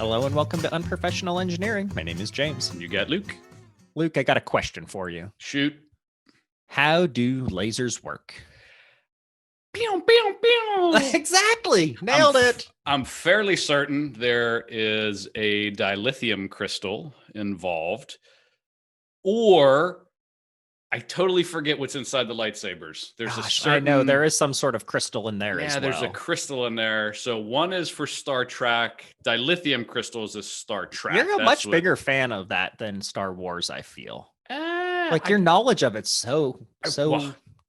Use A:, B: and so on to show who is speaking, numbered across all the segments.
A: Hello and welcome to Unprofessional Engineering. My name is James.
B: You got Luke.
A: Luke, I got a question for you.
B: Shoot.
A: How do lasers work?
B: Pew, pew, pew.
A: Exactly. Nailed it.
B: I'm fairly certain there is a dilithium crystal involved, or I totally forget what's inside the lightsabers. There's a certain...
A: I know there is some sort of crystal in there as well.
B: Yeah, there's a crystal in there. So one is for Star Trek. Dilithium crystals is Star Trek.
A: You're a much bigger fan of that than Star Wars, I feel. Your knowledge of it's so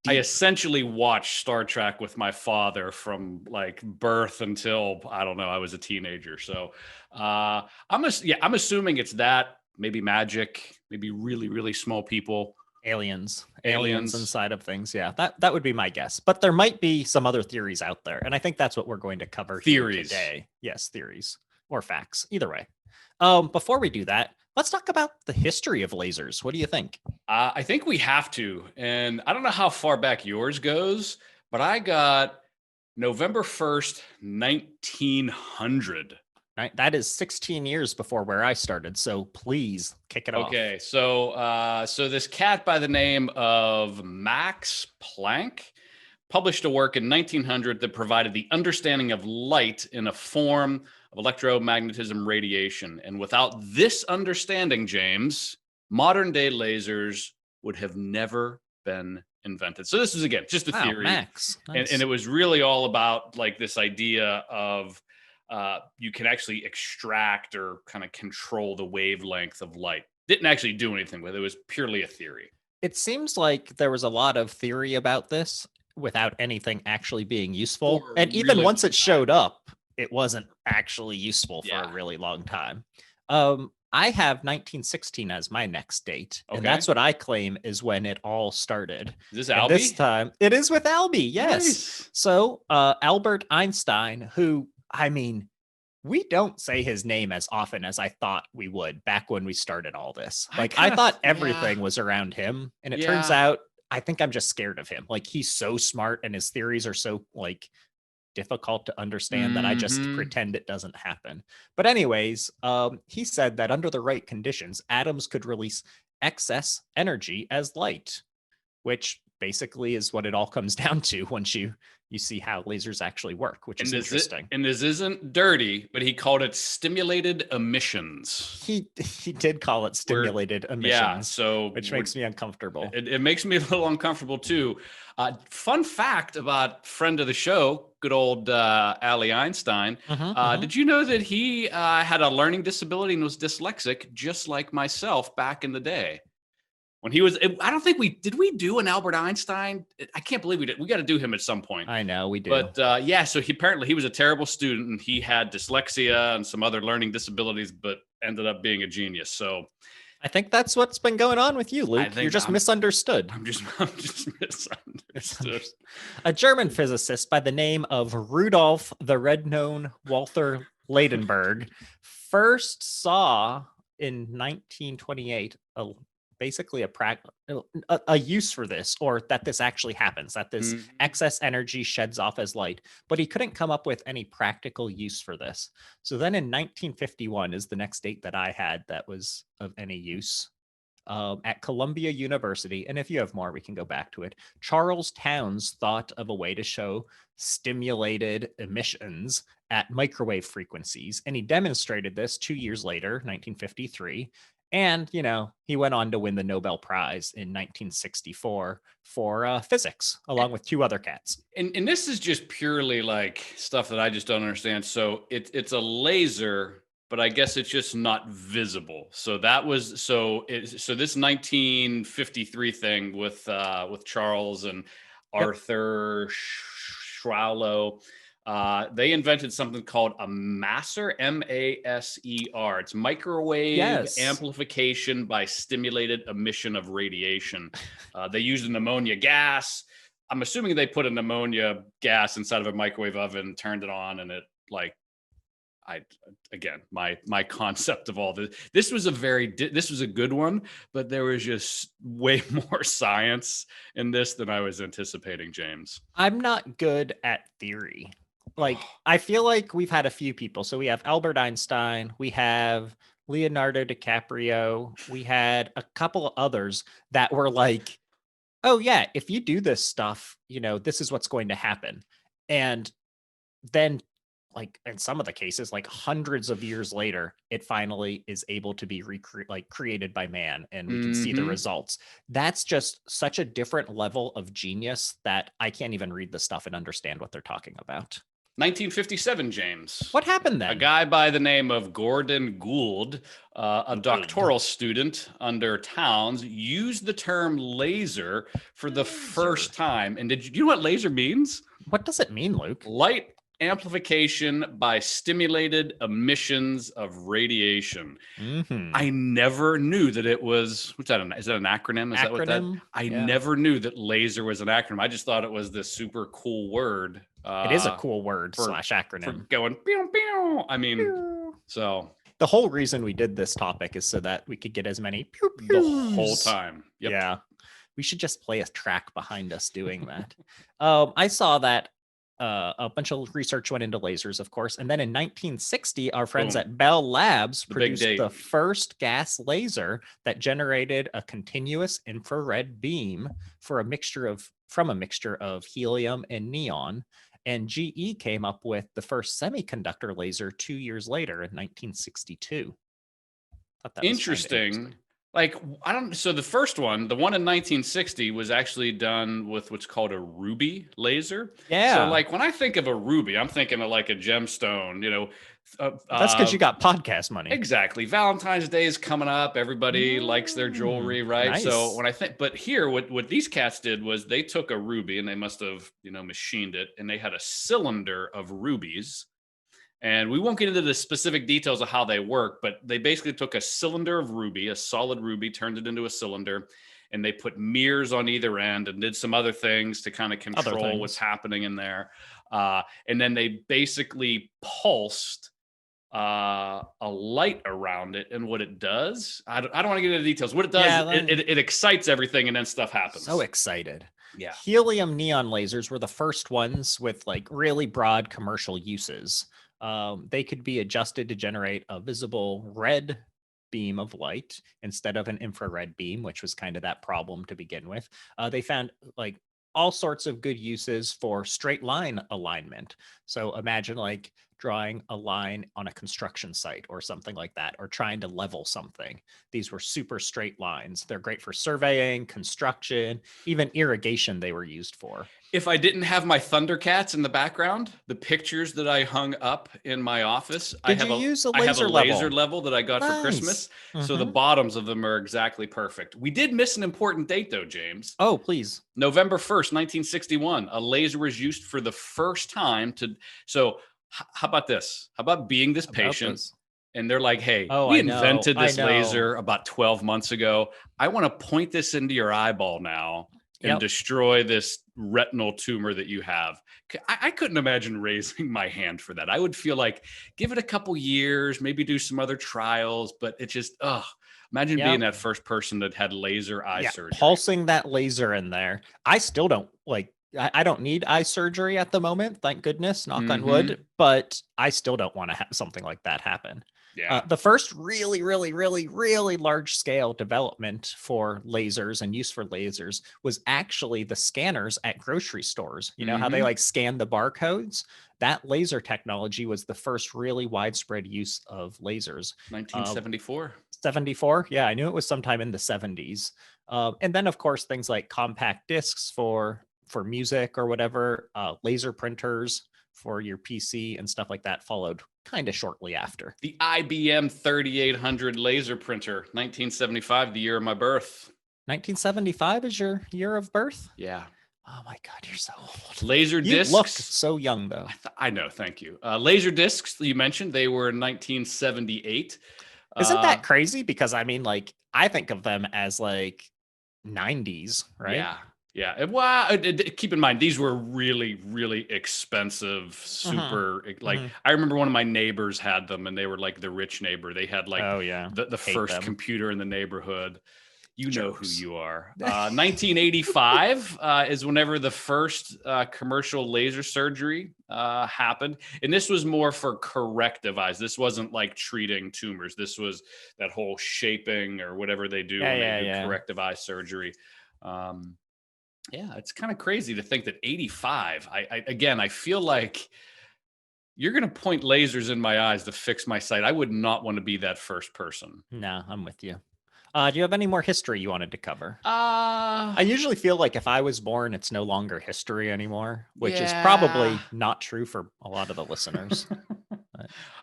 B: I essentially watched Star Trek with my father from like birth until, I don't know, I was a teenager. So I'm assuming it's that, maybe magic, maybe really, really small people.
A: Aliens inside of things. Yeah, that would be my guess. But there might be some other theories out there. And I think that's what we're going to cover here today. Yes, theories or facts, either way. Before we do that, let's talk about the history of lasers. What do you think?
B: I think we have to. And I don't know how far back yours goes, but I got November 1st, 1900.
A: Right. That is 16 years before where I started. So please kick it off.
B: Okay. So this cat by the name of Max Planck published a work in 1900 that provided the understanding of light in a form of electromagnetism radiation. And without this understanding, James, modern day lasers would have never been invented. So this is, again, just a theory.
A: Max. Nice.
B: And it was really all about like this idea of you can actually extract or kind of control the wavelength of light. Didn't actually do anything with it. It was purely a theory.
A: It seems like there was a lot of theory about this without anything actually being useful. And even really, once it showed up, it wasn't actually useful for a really long time. I have 1916 as my next date. Okay. And that's what I claim is when it all started.
B: Is this Albie?
A: This time, it is with Albie, yes. Nice. So Albert Einstein, who, I mean, we don't say his name as often as I thought we would back when we started all this. Like, I thought everything was around him. And it turns out, I think I'm just scared of him. Like, he's so smart and his theories are so, like, difficult to understand that I just pretend it doesn't happen. But anyways, he said that under the right conditions, atoms could release excess energy as light, which basically is what it all comes down to once you see how lasers actually work, which is interesting.
B: And this isn't dirty, but he called it stimulated emissions.
A: He did call it stimulated emissions.
B: Yeah,
A: which makes me uncomfortable.
B: It makes me a little uncomfortable too. Fun fact about friend of the show, good old Ali Einstein. Did you know that he had a learning disability and was dyslexic, just like myself back in the day? When he was, I don't think did we do an Albert Einstein? I can't believe we did. We got to do him at some point.
A: I know we do.
B: But so he was a terrible student and he had dyslexia and some other learning disabilities, but ended up being a genius. So
A: I think that's what's been going on with you, Luke. You're just misunderstood.
B: I'm just misunderstood.
A: A German physicist by the name of Rudolf the Red-Known Walther Ladenburg first saw in 1928 basically a use for this, or that this actually happens, that this excess energy sheds off as light, but he couldn't come up with any practical use for this. So then in 1951 is the next date that I had that was of any use. At Columbia University, and if you have more, we can go back to it, Charles Towns thought of a way to show stimulated emissions at microwave frequencies, and he demonstrated this 2 years later, 1953. And, he went on to win the Nobel Prize in 1964 for physics, along with two other cats.
B: And this is just purely like stuff that I just don't understand. So it's a laser, but I guess it's just not visible. So that was so this 1953 thing with Charles and Arthur Schawlow. They invented something called a maser, M-A-S-E-R. It's microwave amplification by stimulated emission of radiation. They used an ammonia gas. I'm assuming they put an ammonia gas inside of a microwave oven, turned it on, and it my concept of all this was a good one, but there was just way more science in this than I was anticipating, James.
A: I'm not good at theory. like I feel like we've had a few people. So we have Albert Einstein, we have Leonardo DiCaprio, we had a couple of others that were like, oh yeah, if you do this stuff, this is what's going to happen. And then like in some of the cases, like hundreds of years later, it finally is able to be created by man, and we can see the
B: Mm-hmm.
A: results. That's just such a different level of genius that I can't even read the stuff and understand what they're talking about.
B: 1957, James.
A: What happened
B: A
A: then?
B: guy by the name of Gordon Gould, a
A: Gould.
B: doctoral student under Towns, used the term laser for the first time. And do you know what laser means?
A: What does it mean, Luke?
B: Light amplification by stimulated emissions of radiation.
A: Mm-hmm.
B: I never knew that it was, what's that? Is that an acronym? Is that what that? I never knew that laser was an acronym. I just thought it was this super cool word.
A: It is a cool word /
B: for
A: acronym.
B: going pew, pew. I mean,
A: Pew.
B: so
A: the whole reason we did this topic is so that we could get as many pew
B: the whole time. Yep.
A: Yeah. We should just play a track behind us doing that. I saw that a bunch of research went into lasers, of course. And then in 1960, our friends at Bell Labs produced the first gas laser that generated a continuous infrared beam from a mixture of helium and neon. And GE came up with the first semiconductor laser 2 years later in 1962.
B: Interesting. Like, so the first one, the one in 1960, was actually done with what's called a ruby laser.
A: Yeah.
B: So like when I think of a ruby, I'm thinking of like a gemstone,
A: That's because you got podcast money.
B: Exactly. Valentine's Day is coming up. Everybody likes their jewelry, right?
A: Nice.
B: So when but here, what these cats did was they took a ruby and they must have, machined it, and they had a cylinder of rubies. And we won't get into the specific details of how they work, but they basically took a cylinder of ruby, a solid ruby, turned it into a cylinder, and they put mirrors on either end and did some other things to kind of control what's happening in there. And then they basically pulsed a light around it, and what it does, I don't want to get into the details. What it does, it excites everything, and then stuff happens.
A: So excited.
B: Yeah.
A: Helium neon lasers were the first ones with like really broad commercial uses. They could be adjusted to generate a visible red beam of light instead of an infrared beam, which was kind of that problem to begin with. They found like all sorts of good uses for straight line alignment. So imagine like drawing a line on a construction site or something like that, or trying to level something. These were super straight lines. They're great for surveying, construction, even irrigation they were used for.
B: If I didn't have my Thundercats in the background, the pictures that I hung up in my office, I have a laser level that I got for Christmas. Mm-hmm. So the bottoms of them are exactly perfect. We did miss an important date though, James.
A: Oh, please.
B: November 1st, 1961, a laser was used for the first time so how about this? How about being this patient? And they're like, hey, we invented this laser about 12 months ago. I want to point this into your eyeball now and destroy this retinal tumor that you have. I couldn't imagine raising my hand for that. I would feel like, give it a couple years, maybe do some other trials, but it just, imagine being that first person that had laser eye surgery.
A: Pulsing that laser in there. I still don't I don't need eye surgery at the moment, thank goodness, knock on wood, but I still don't want to have something like that happen.
B: Yeah.
A: The first really, really, really, really large scale development for lasers and use for lasers was actually the scanners at grocery stores. You know how they like scan the barcodes? That laser technology was the first really widespread use of lasers.
B: 1974.
A: 74? Yeah, I knew it was sometime in the 70s. And then, of course, things like compact discs for music or whatever, laser printers for your PC and stuff like that followed kind of shortly after.
B: The IBM 3800 laser printer, 1975, the year of my birth.
A: 1975 is your year of birth?
B: Yeah.
A: Oh my God, you're so old.
B: Laser discs.
A: You look so young though.
B: I know, thank you. Laser discs, you mentioned, they were in 1978.
A: Isn't that crazy? Because I mean, like, I think of them as like 90s, right?
B: Yeah. Yeah. Well, keep in mind, these were really, really expensive, super, I remember one of my neighbors had them, and they were like the rich neighbor. They had like the first computer in the neighborhood. You know who
A: Jerks.
B: you are. 1985 is whenever the first commercial laser surgery happened. And this was more for corrective eyes. This wasn't like treating tumors. This was that whole shaping or whatever they do when they do corrective eye surgery. Yeah, it's kind of crazy to think that 85. I feel like you're going to point lasers in my eyes to fix my sight. I would not want to be that first person.
A: No, I'm with you. Do you have any more history you wanted to cover? I
B: I
A: usually feel like if I was born, it's no longer history anymore, which is probably not true for a lot of the listeners.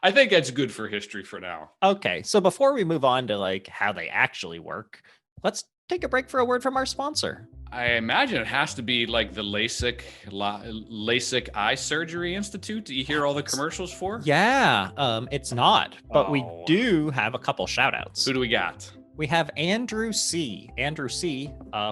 B: I think that's good for history for now.
A: Okay, so before we move on to like how they actually work, let's take a break for a word from our sponsor.
B: I imagine it has to be like the LASIK Eye Surgery Institute. Do you hear all the commercials for?
A: Yeah, it's not, but we
B: Oh.
A: do have a couple shout outs.
B: Who do we got?
A: We have Andrew C.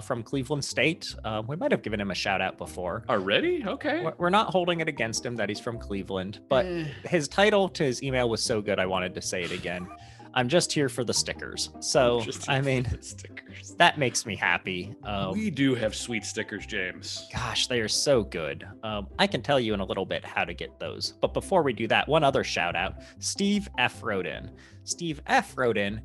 A: From Cleveland State. We might have given him a shout out before.
B: Already? Okay.
A: We're not holding it against him that he's from Cleveland, but his title to his email was so good I wanted to say it again. I'm just here for the stickers. So, I mean,
B: stickers.
A: That makes me happy.
B: We do have sweet stickers, James.
A: Gosh, they are so good. I can tell you in a little bit how to get those. But before we do that, one other shout out. Steve F. wrote in. Steve F. wrote in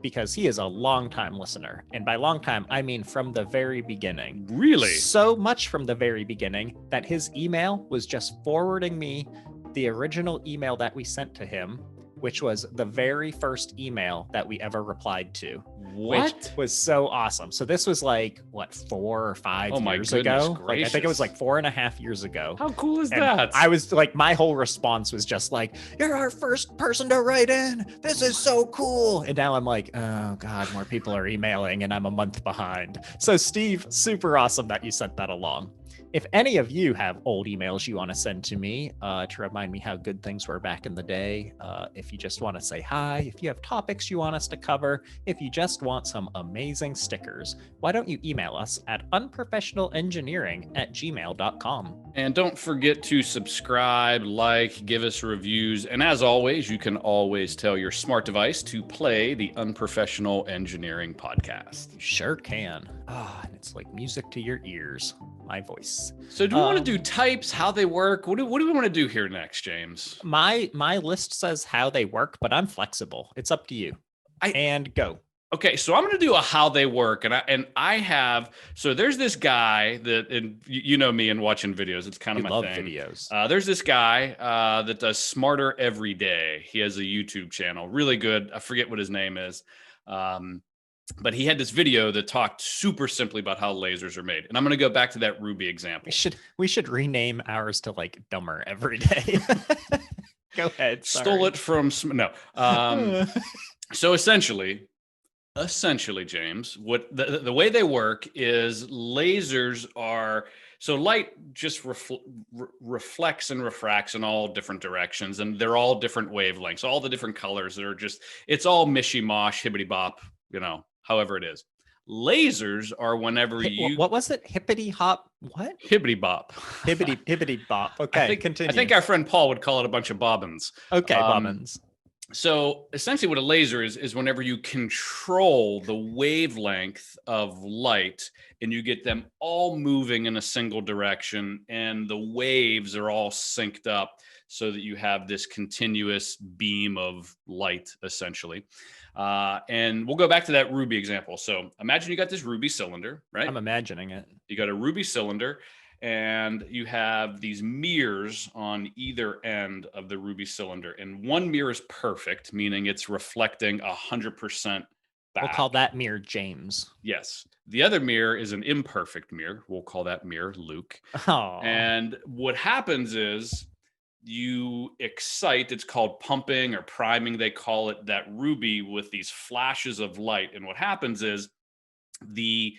A: because he is a longtime listener. And by long time, I mean from the very beginning.
B: Really?
A: So much from the very beginning that his email was just forwarding me the original email that we sent to him, which was the very first email that we ever replied to.
B: What?
A: Which was so awesome. So this was like, what, 4 or 5 years ago? Like, I think it was like 4.5 years ago.
B: How cool is
A: And
B: that?
A: I was like, my whole response was just like, you're our first person to write in. This is so cool. And now I'm like, oh God, more people are emailing and I'm a month behind. So Steve, super awesome that you sent that along. If any of you have old emails you want to send to me to remind me how good things were back in the day, if you just want to say hi, if you have topics you want us to cover, if you just want some amazing stickers, why don't you email us at unprofessionalengineering@gmail.com.
B: And don't forget to subscribe, like, give us reviews. And as always, you can always tell your smart device to play the Unprofessional Engineering Podcast.
A: You sure can. And it's like music to your ears, my voice.
B: So do we want to do types, how they work? What do we want to do here next, James?
A: My list says how they work, but I'm flexible. It's up to you. And go.
B: Okay, so I'm going to do a how they work, and I have. So there's this guy that, and you know me and watching videos. It's kind of my thing.
A: Videos.
B: There's this guy that does Smarter Every Day. He has a YouTube channel, really good. I forget what his name is, but he had this video that talked super simply about how lasers are made. And I'm going to go back to that Ruby example.
A: We should rename ours to like Dumber Every Day. Go ahead. Sorry.
B: Stole it from no. So essentially, James, what the way they work is lasers are, so light just reflects and refracts in all different directions, and they're all different wavelengths, all the different colors that are just, it's all mishy mosh, hibbity bop, however it is. Lasers are whenever you,
A: what was it? Hippity hop? What?
B: Hibbity bop.
A: Hibbity bop. Okay, continue.
B: I think our friend Paul would call it a bunch of bobbins.
A: Okay, bobbins.
B: So essentially what a laser is whenever you control the wavelength of light and you get them all moving in a single direction and the waves are all synced up so that you have this continuous beam of light, essentially. And we'll go back to that Ruby example. So imagine you got this Ruby cylinder, right?
A: I'm imagining it.
B: You got a Ruby cylinder, and you have these mirrors on either end of the Ruby cylinder. And one mirror is perfect, meaning it's reflecting 100% back.
A: We'll call that mirror James.
B: Yes. The other mirror is an imperfect mirror. We'll call that mirror Luke.
A: Oh.
B: And what happens is you excite, it's called pumping or priming, they call it, that Ruby with these flashes of light. And what happens is the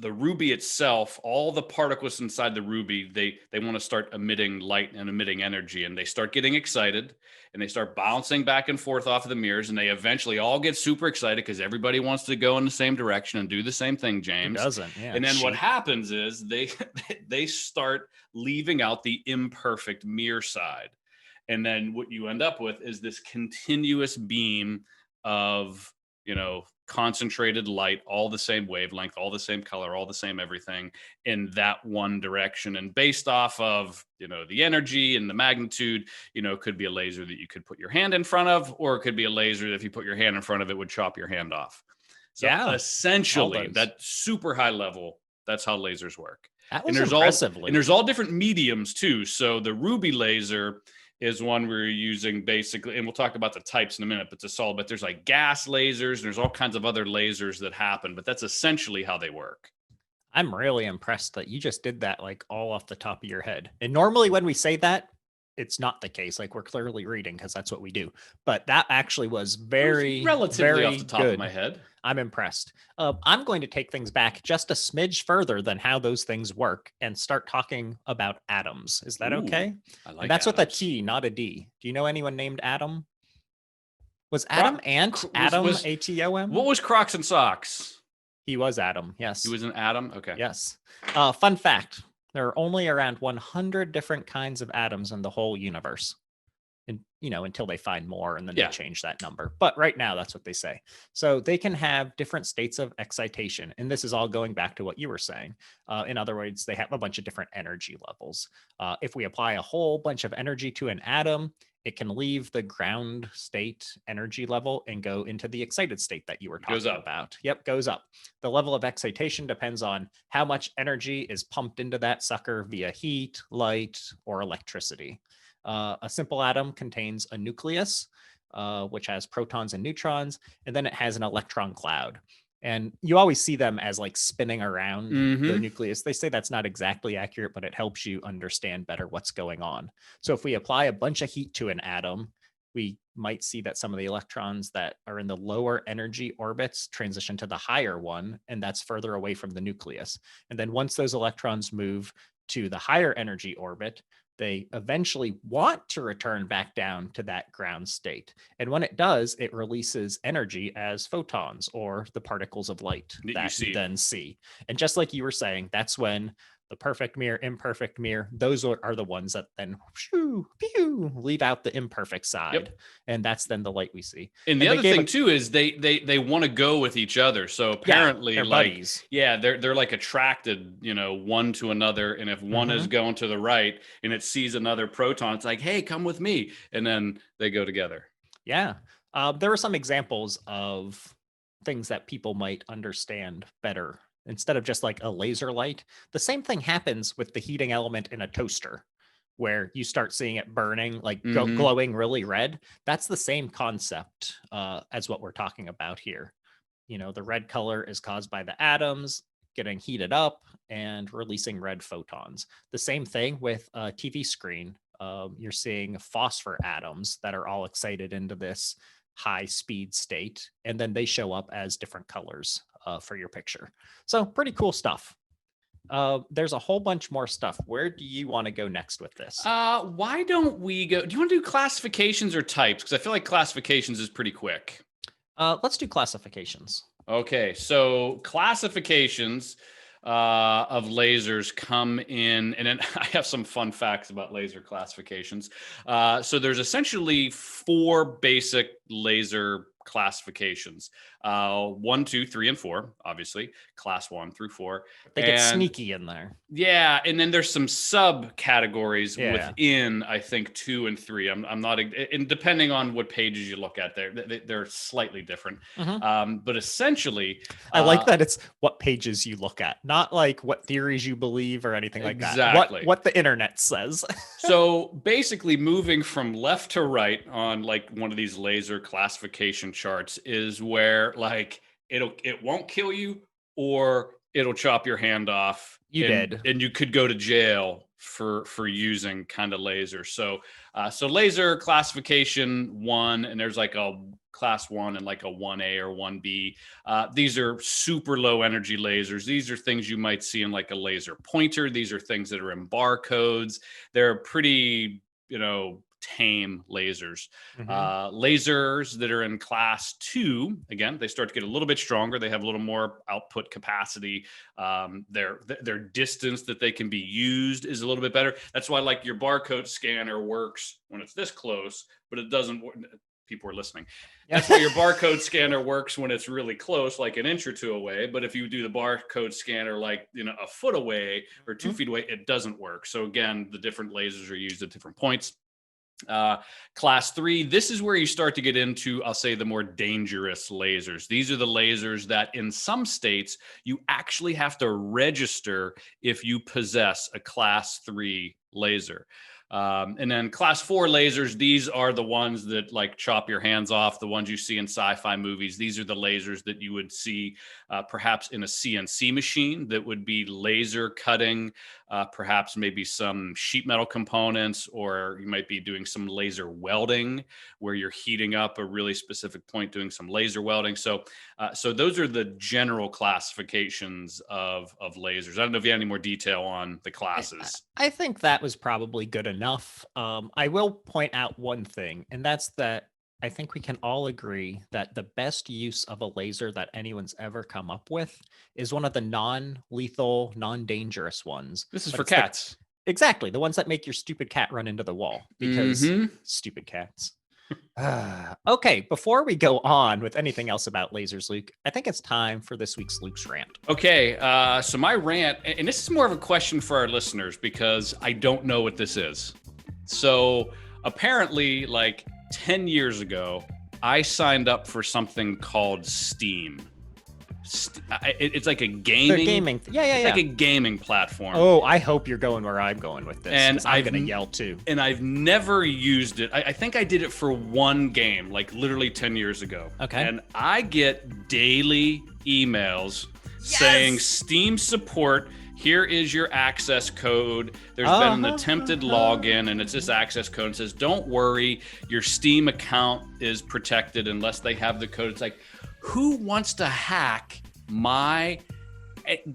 B: Ruby itself, all the particles inside the Ruby, they want to start emitting light and emitting energy, and they start getting excited and they start bouncing back and forth off of the mirrors, and they eventually all get super excited because everybody wants to go in the same direction and do the same thing, James.
A: Who doesn't? Yeah.
B: And then what happens is they start leaving out the imperfect mirror side. And then what you end up with is this continuous beam of, concentrated light, all the same wavelength, all the same color, all the same everything in that one direction. And based off of, the energy and the magnitude, it could be a laser that you could put your hand in front of, or it could be a laser that if you put your hand in front of it would chop your hand off. So
A: Yeah,
B: essentially, that super high level, that's how lasers work.
A: that
B: And
A: was
B: there's all different mediums too. So the ruby laser is one we're using basically, and we'll talk about the types in a minute, but it's solid, but there's like gas lasers, and there's all kinds of other lasers that happen, but that's essentially how they work.
A: I'm really impressed that you just did that like all off the top of your head. And normally when we say that, it's not the case. Like we're clearly reading because that's what we do. But that actually was very,
B: Relatively
A: very
B: off the top
A: good.
B: of my head.
A: I'm impressed. I'm going to take things back just a smidge further than how those things work and start talking about atoms. Is that okay?
B: I like
A: And that's with a
B: atoms.
A: T, not a D. Do you know anyone named Adam? Was Adam Ant? Adam Atom?
B: What was Crocs and Socks?
A: He was Adam. Yes.
B: He was an atom. Okay.
A: Yes. Fun fact: there are only around 100 different kinds of atoms in the whole universe. And until they find more, and then they change that number. But right now, that's what they say. So they can have different states of excitation, and this is all going back to what you were saying. In other words, they have a bunch of different energy levels. If we apply a whole bunch of energy to an atom, it can leave the ground state energy level and go into the excited state that you were talking about. Yep, goes up. The level of excitation depends on how much energy is pumped into that sucker via heat, light, or electricity. A simple atom contains a nucleus, which has protons and neutrons, and then it has an electron cloud. And you always see them as like spinning around the nucleus. They say that's not exactly accurate, but it helps you understand better what's going on. So if we apply a bunch of heat to an atom, we might see that some of the electrons that are in the lower energy orbits transition to the higher one, and that's further away from the nucleus. And then once those electrons move to the higher energy orbit, they eventually want to return back down to that ground state. And when it does, it releases energy as photons, or the particles of light that you then see. And just like you were saying, that's when the perfect mirror, imperfect mirror, those are the ones that then shoo, pew, leave out the imperfect side. And that's then the light we see.
B: And the other thing too is they want to go with each other. So apparently,
A: they're buddies.
B: They're like attracted, one to another. And if one is going to the right and it sees another proton, it's like, hey, come with me. And then they go together.
A: Yeah. There are some examples of things that people might understand better. Instead of just like a laser light, the same thing happens with the heating element in a toaster, where you start seeing it burning, like glowing really red. That's the same concept as what we're talking about here. The red color is caused by the atoms getting heated up and releasing red photons. The same thing with a TV screen. You're seeing phosphor atoms that are all excited into this high speed state, and then they show up as different colors for your picture. So pretty cool stuff. There's a whole bunch more stuff. Where do you want to go next with this?
B: Why don't we go? Do you want to do classifications or types? Because I feel like classifications is pretty quick.
A: Let's do classifications.
B: Okay, so classifications of lasers come in, and then I have some fun facts about laser classifications. So there's essentially 4 basic laser classifications: 1, 2, 3, and 4. Obviously, class 1 through 4.
A: They get sneaky in there.
B: Yeah, and then there's some subcategories within, I think, 2 and 3. I'm not, and depending on what pages you look at, they're slightly different. But essentially,
A: I like that it's what pages you look at, not like what theories you believe or anything like that.
B: Exactly.
A: What the internet says.
B: So basically, moving from left to right on like one of these laser classification charts is where like it won't kill you, or it'll chop your hand off. And you could go to jail for using kind of laser. So laser classification 1, and there's like a class 1 and like a 1A or 1B. These are super low energy lasers. These are things you might see in like a laser pointer. These are things that are in barcodes. They're pretty, tame lasers. Lasers that are in class 2, again, they start to get a little bit stronger. They have a little more output capacity. Their distance that they can be used is a little bit better. That's why like your barcode scanner works when it's this close, but it doesn't people are listening. That's why your barcode scanner works when it's really close, like an inch or two away. But if you do the barcode scanner like a foot away or 2 feet away, it doesn't work. So again, the different lasers are used at different points. Class 3, this is where you start to get into, I'll say, the more dangerous lasers. These are the lasers that in some states you actually have to register if you possess a class 3 laser. And then class 4 lasers, these are the ones that like chop your hands off, the ones you see in sci-fi movies. These are the lasers that you would see perhaps in a CNC machine that would be laser cutting, perhaps maybe some sheet metal components, or you might be doing some laser welding where you're heating up a really specific point, doing some laser welding. So those are the general classifications of lasers. I don't know if you have any more detail on the classes.
A: I think that was probably good enough. I will point out one thing, and that's that I think we can all agree that the best use of a laser that anyone's ever come up with is one of the non-lethal, non-dangerous ones.
B: This is
A: But
B: for
A: it's the-
B: cats.
A: exactly, the ones that make your stupid cat run into the wall because stupid cats. Okay, before we go on with anything else about lasers, Luke, I think it's time for this week's Luke's rant.
B: Okay, so my rant, and this is more of a question for our listeners because I don't know what this is. So apparently, like 10 years ago, I signed up for something called Steam. It's like a gaming.
A: Yeah.
B: It's like a gaming platform.
A: Oh, I hope you're going where I'm going with this.
B: And
A: 'cause I'm gonna yell too.
B: And I've never used it. I think I did it for one game, like literally 10 years ago.
A: Okay.
B: And I get daily emails saying Steam support. Here is your access code. There's been an attempted login, and it's this access code. It says, don't worry, your Steam account is protected unless they have the code. It's like, who wants to hack my...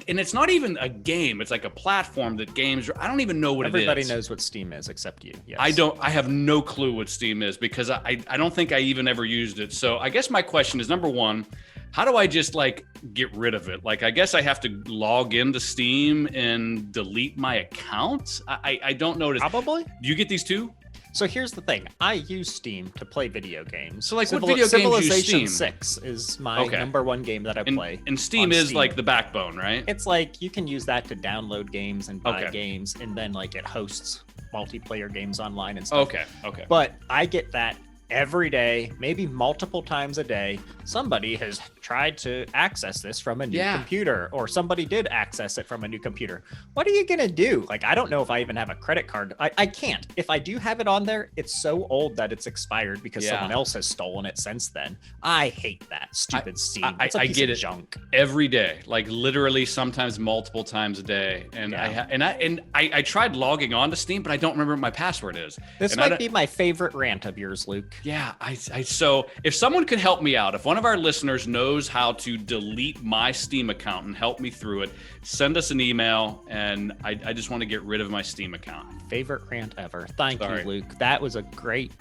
B: And it's not even a game. It's like a platform that games... I don't even know what it is.
A: Everybody knows what Steam is except you. Yes.
B: I have no clue what Steam is because I don't think I even ever used it. So I guess my question is, number one, how do I just like get rid of it? Like, I guess I have to log into Steam and delete my account. I don't know.
A: Probably.
B: Do you get these too?
A: So here's the thing. I use Steam to play video games.
B: So like what video games use
A: Civilization
B: Steam?
A: 6 is my number one game that I play.
B: And Steam is like the backbone, right?
A: It's like you can use that to download games and buy games, and then like it hosts multiplayer games online and stuff.
B: Okay.
A: But I get that every day, maybe multiple times a day. Somebody has tried to access this from a new computer, or somebody did access it from a new computer. What are you gonna do? Like, I don't know if I even have a credit card. I can't. If I do have it on there, it's so old that it's expired because someone else has stolen it since then. I hate that stupid Steam. It's a piece
B: get
A: of
B: it
A: junk
B: every day, like literally sometimes multiple times a day. And I tried logging on to Steam, but I don't remember what my password is.
A: This might be my favorite rant of yours, Luke.
B: Yeah, so if someone could help me out, if one of our listeners knows how to delete my Steam account and help me through it, send us an email, and I just want to get rid of my Steam account.
A: Favorite rant ever. Thank you, Luke. That was a great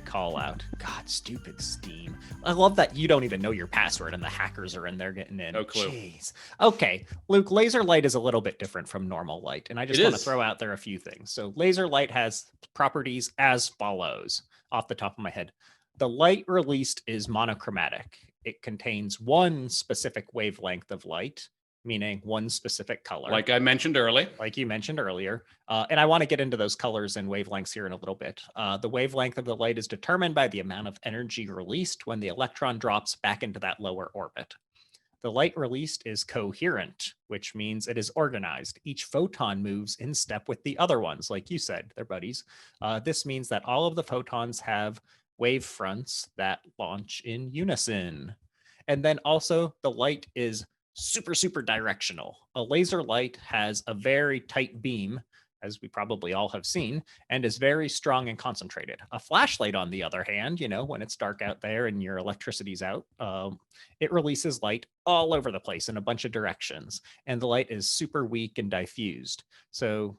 A: call out. God, stupid Steam. I love that you don't even know your password and the hackers are in there getting in.
B: No clue.
A: Jeez. Okay, Luke, laser light is a little bit different from normal light, and I just want to throw out there a few things. So laser light has properties as follows off the top of my head. The light released is monochromatic. It contains one specific wavelength of light, meaning one specific color.
B: Like I mentioned earlier.
A: Like you mentioned earlier. And I want to get into those colors and wavelengths here in a little bit. The wavelength of the light is determined by the amount of energy released when the electron drops back into that lower orbit. The light released is coherent, which means it is organized. Each photon moves in step with the other ones, like you said, they're buddies. This means that all of the photons have wave fronts that launch in unison. And then also the light is super directional. A laser light has a very tight beam, as we probably all have seen, and is very strong and concentrated. A flashlight, on the other hand, when it's dark out there and your electricity's out, it releases light all over the place in a bunch of directions, and the light is super weak and diffused. So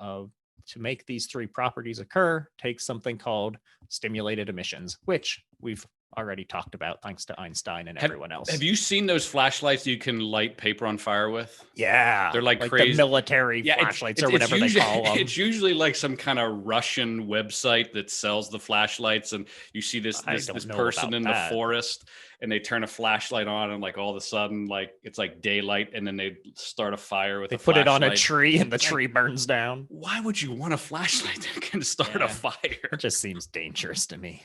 A: to make these three properties occur takes something called stimulated emissions, which we've already talked about, thanks to Einstein and everyone else.
B: Have you seen those flashlights you can light paper on fire with?
A: Yeah.
B: They're like
A: the
B: crazy.
A: military flashlights or whatever they call them.
B: It's usually like some kind of Russian website that sells the flashlights, and you see this person in the forest, and they turn a flashlight on, and like all of a sudden, like it's like daylight, and then they start a fire with a flashlight.
A: They put it on a tree, and the tree burns down.
B: Why would you want a flashlight that can start a fire?
A: It just seems dangerous to me.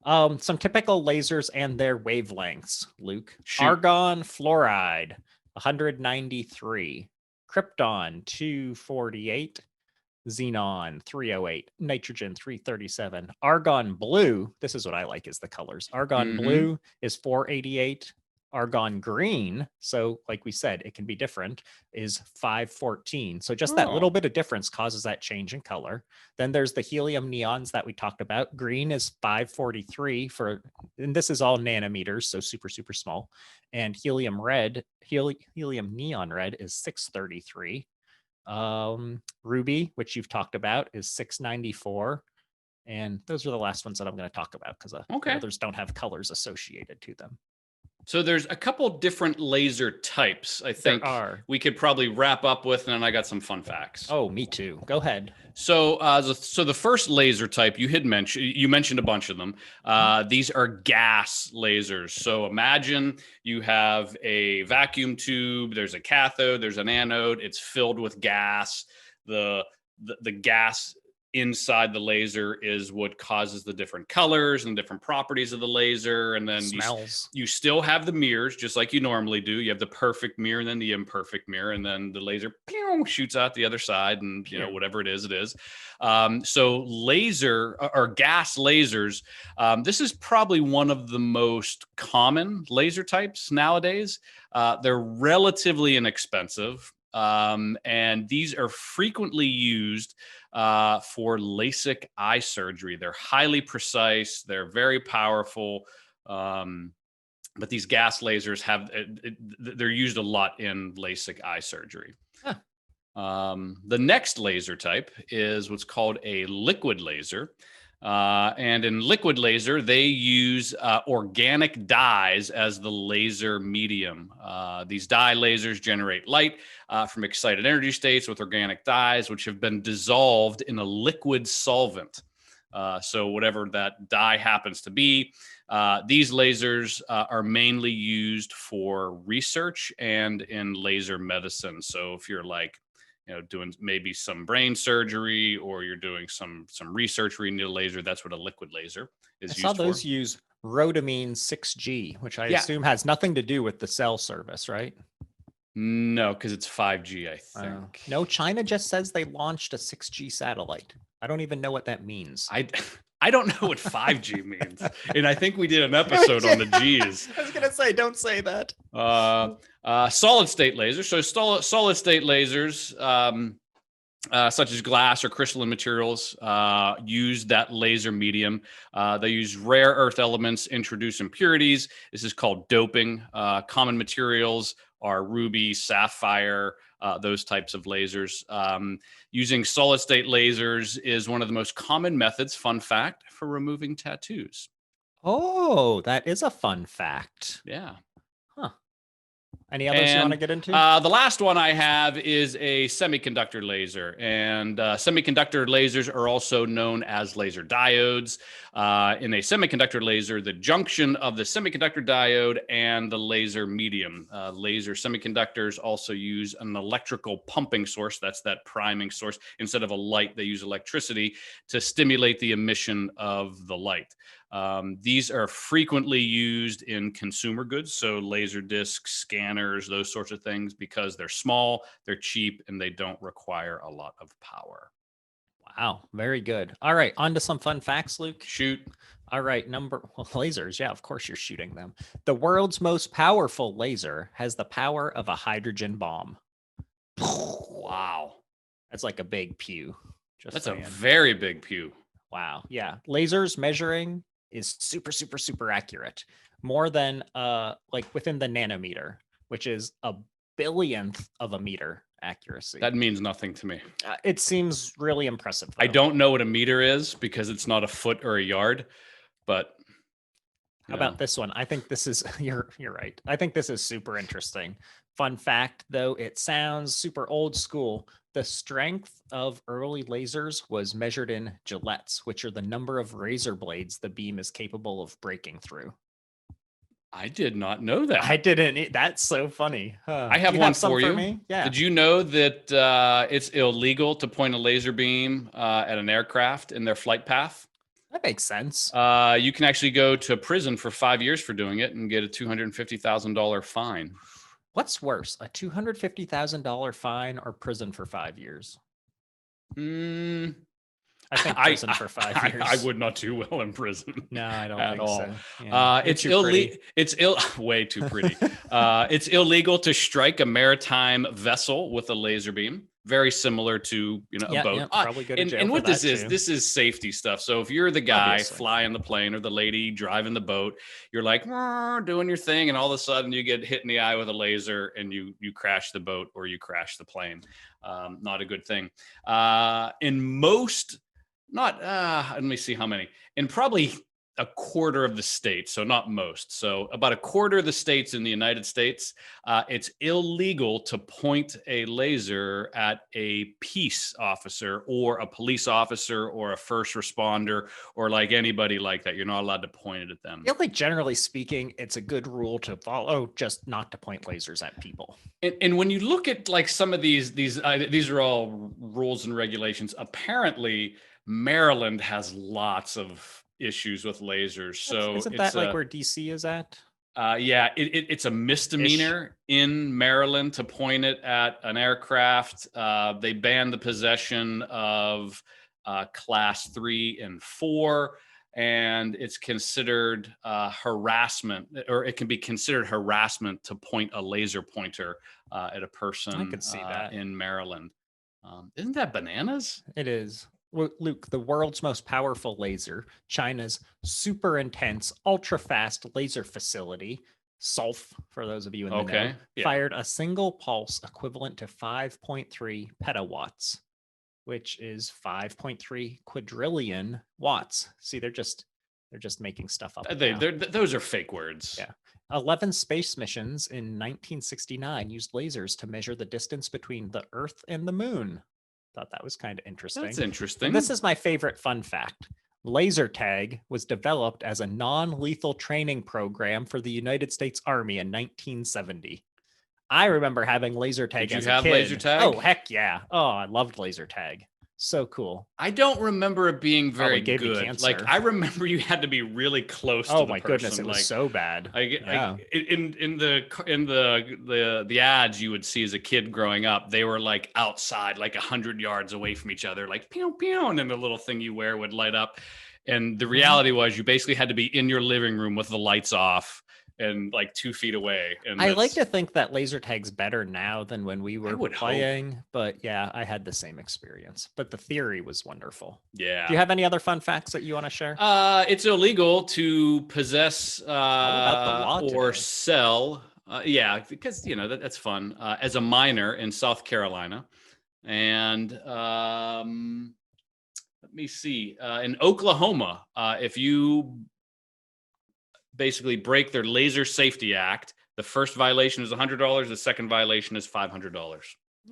A: Some typical lasers and their wavelengths, Luke.
B: Shoot.
A: Argon fluoride, 193. Krypton, 248. Xenon, 308. Nitrogen, 337. Argon blue, this is what I like is the colors. Argon blue is 488. Argon green, so like we said, it can be different, is 514. So just that little bit of difference causes that change in color. Then there's the helium neons that we talked about. Green is 543 and this is all nanometers, so super, super small. And helium neon red is 633. Ruby, which you've talked about, is 694. And those are the last ones that I'm going to talk about because the others don't have colors associated to them.
B: So there's a couple different laser types, I think we could probably wrap up with, and then I got some fun facts.
A: Oh, me too. Go ahead.
B: So the first laser type you mentioned a bunch of them. These are gas lasers. So imagine you have a vacuum tube, there's a cathode, there's an anode, it's filled with gas. The gas inside the laser is what causes the different colors and different properties of the laser. And then you still have the mirrors, just like you normally do. You have the perfect mirror and then the imperfect mirror, and then the laser shoots out the other side, and whatever it is. So laser or gas lasers, this is probably one of the most common laser types nowadays. They're relatively inexpensive. And these are frequently used for LASIK eye surgery. They're highly precise. They're very powerful. But these gas lasers they're used a lot in LASIK eye surgery. Huh. The next laser type is what's called a liquid laser. And in liquid laser, they use organic dyes as the laser medium. These dye lasers generate light from excited energy states with organic dyes, which have been dissolved in a liquid solvent. So whatever that dye happens to be, these lasers are mainly used for research and in laser medicine. So if you're like, doing maybe some brain surgery, or you're doing some research where you need a laser, that's what a liquid laser is used for. I saw those
A: use rhodamine 6G, which I assume has nothing to do with the cell service, right?
B: No, because it's 5G, I think.
A: No, China just says they launched a 6G satellite. I don't even know what that means.
B: I don't know what 5G means. And I think we did an episode on the G's.
A: I was going to say, don't say that.
B: Solid state lasers. So solid state lasers, such as glass or crystalline materials, use that laser medium. They use rare earth elements, introduce impurities. This is called doping. Common materials are ruby, sapphire, those types of lasers. Using solid state lasers is one of the most common methods, fun fact, for removing tattoos.
A: Oh, that is a fun fact.
B: Yeah.
A: Huh. Any others you want to get into?
B: The last one I have is a semiconductor laser. And semiconductor lasers are also known as laser diodes. In a semiconductor laser, the junction of the semiconductor diode and the laser medium. Laser semiconductors also use an electrical pumping source. That's that priming source. Instead of a light, they use electricity to stimulate the emission of the light. These are frequently used in consumer goods, so laser discs, scanners, those sorts of things, because they're small, they're cheap, and they don't require a lot of power.
A: Wow, very good. All right, on to some fun facts, Luke.
B: Shoot.
A: All right, lasers. Yeah, of course you're shooting them. The world's most powerful laser has the power of a hydrogen bomb.
B: Wow.
A: That's like a big pew.
B: That's a very big pew.
A: Wow. Yeah. Lasers measuring is super, super, super accurate. More than like within the nanometer, which is a billionth of a meter accuracy.
B: That means nothing to me.
A: It seems really impressive, though.
B: I don't know what a meter is because it's not a foot or a yard, but
A: How about this one? I think this is you're right. I think this is super interesting. Fun fact though, it sounds super old school. The strength of early lasers was measured in gillettes, which are the number of razor blades the beam is capable of breaking through.
B: I did not know that.
A: I didn't. That's so funny.
B: I have
A: Do you
B: one
A: some
B: for you.
A: me? Yeah.
B: Did you know that it's illegal to point a laser beam at an aircraft in their flight path?
A: That makes sense.
B: You can actually go to prison for 5 years for doing it and get a $250,000 fine.
A: What's worse, a $250,000 fine or prison for 5 years? I think prison for 5 years.
B: I would not do well in prison.
A: No, I don't
B: at
A: think
B: all.
A: so. Yeah.
B: It's illegal. Way too pretty. It's illegal to strike a maritime vessel with a laser beam. Very similar to a boat.
A: Yeah, probably go to jail
B: and
A: for
B: what
A: that
B: this is safety stuff. So if you're the guy
A: Obviously.
B: flying the plane or the lady driving the boat, you're like doing your thing, and all of a sudden you get hit in the eye with a laser and you crash the boat or you crash the plane. Not a good thing. In most, not let me see how many. In probably a quarter of the states, so not most. So about a quarter of the states in the United States, it's illegal to point a laser at a peace officer or a police officer or a first responder or like anybody like that. You're not allowed to point it at them.
A: I feel like generally speaking, it's a good rule to follow, just not to point lasers at people.
B: And when you look at like some of these are all rules and regulations. Apparently, Maryland has lots of issues with lasers. So
A: isn't that like where DC is at?
B: Yeah, it's a misdemeanor in Maryland to point it at an aircraft. They banned the possession of class 3 and 4, and it's considered harassment, or it can be considered harassment to point a laser pointer at a person.
A: I could see that
B: in Maryland. Isn't that bananas?
A: It is. Luke, the world's most powerful laser, China's super intense, ultra fast laser facility, SOLF, for those of you in the know, fired a single pulse equivalent to 5.3 petawatts, which is 5.3 quadrillion watts. See, they're just making stuff up.
B: Those are fake words.
A: Yeah. 11 space missions in 1969 used lasers to measure the distance between the Earth and the Moon. Thought that was kind of interesting.
B: That's interesting.
A: And this is my favorite fun fact. Laser tag was developed as a non-lethal training program for the United States Army in 1970. I remember having laser tag as a kid. Did you have
B: laser tag?
A: Oh, heck yeah. Oh, I loved laser tag. So cool.
B: I don't remember it being very good. Like I remember you had to be really close to the person. Oh my
A: goodness, it was so bad.
B: In the ads you would see as a kid growing up, they were like outside, like 100 yards away from each other, like pew pew, and then the little thing you wear would light up. And the reality was you basically had to be in your living room with the lights off and like 2 feet away. And
A: I like to think that laser tag's better now than when we were playing, but yeah, I had the same experience. But the theory was wonderful.
B: Yeah.
A: Do you have any other fun facts that you want to share?
B: It's illegal to possess or sell. Yeah, because that's fun. As a minor in South Carolina, and let me see, in Oklahoma, if you basically break their Laser Safety Act, the first violation is $100. The second violation is $500.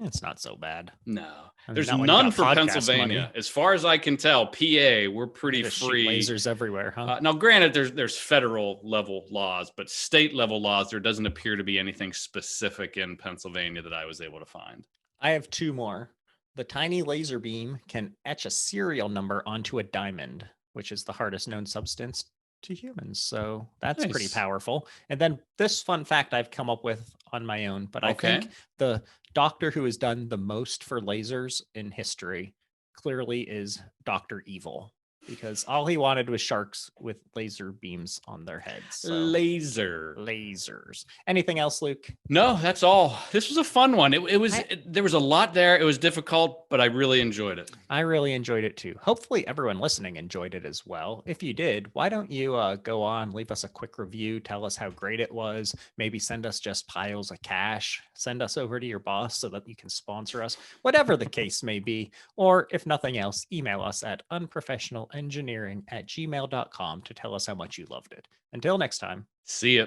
A: It's not so bad.
B: No, there's none for Pennsylvania. Money. As far as I can tell, PA, we're pretty free.
A: Lasers everywhere, huh?
B: Now, granted, there's federal level laws, but state level laws, there doesn't appear to be anything specific in Pennsylvania that I was able to find.
A: I have 2 more. The tiny laser beam can etch a serial number onto a diamond, which is the hardest known substance to humans. So that's pretty powerful. And then this fun fact I've come up with on my own, but I think the doctor who has done the most for lasers in history clearly is Dr. Evil, because all he wanted was sharks with laser beams on their heads. So. Lasers. Anything else, Luke?
B: No, that's all. This was a fun one. There was a lot there. It was difficult, but I really enjoyed it.
A: I really enjoyed it too. Hopefully, everyone listening enjoyed it as well. If you did, why don't you go on, leave us a quick review, tell us how great it was, maybe send us just piles of cash, send us over to your boss so that you can sponsor us, whatever the case may be. Or if nothing else, email us at unprofessionalengineering@gmail.com to tell us how much you loved it. Until next time.
B: See ya.